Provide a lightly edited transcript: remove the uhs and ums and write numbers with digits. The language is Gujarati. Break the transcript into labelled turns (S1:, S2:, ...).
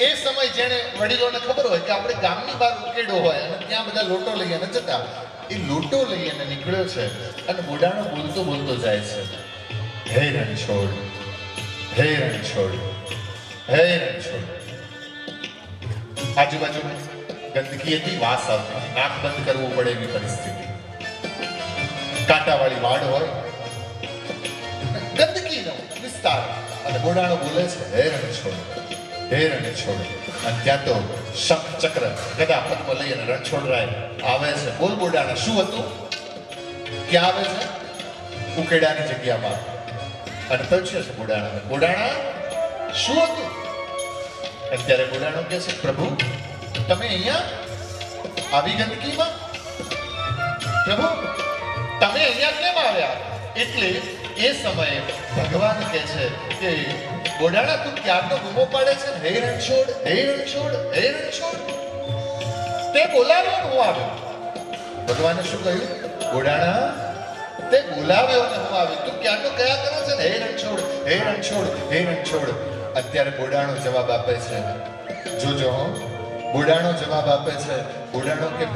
S1: એ સમય જેને વડીલોને ખબર હોય કે આપણે ગામની બહાર ઉકેડો હોય અને ત્યાં બધા લોટો લઈને જતા, એ લોટો લઈને નીકળ્યો છે અને બુડાણો બોલતો બોલતો જાય છે, હે રણછોડ, હે રણછોડ, હે રણછોડ. આજુબાજુમાં ગંદકી હતી, વાસ આવતી, નાક બંધ કરવું પડે એવી પરિસ્થિતિ, કાંટાવાળી વાડ હોય, ગંદકીનો વિસ્તાર, અને બુડાણો બોલે છે, હે રણછોડ, હે રણછોડ. અને ત્યાં તો શંખ ચક્ર ગદા પદ્મ લઈ અને રણછોડરાય આવે છે. બોલ બુડાણા, શું હતું? ક્યાં આવે છે? ઉકેડાની જગ્યામાં. અને પૂછે છે બુડાણા, બુડાણા શું હતું? અત્યારે બુડાણો કહે છે, પ્રભુ તમે અહીંયા આવી ગંદકીમાં? પ્રભુ તમે અહીંયા કેમ આવ્યા? એટલે એ સમયે ભગવાન કહે છે કે બુડાણા તું ક્યારનો બૂમો પાડે છે, હે રણછોડ, હે રણછોડ, હે રણછોડ. તે બોલાવ્યો ને હું આવ્યો. ભગવાને શું કહ્યું? બુડાણા તે બોલાવ્યો ને હું આવ્યો. તું ક્યારનો કયા કરો છે ને, હે રણછોડ, હે રણછોડ, હે રણછોડ. અત્યારે બુડાણો જવાબ આપે છે, જોજો, બુડાણો જવાબ આપે છે. બુડાણો કે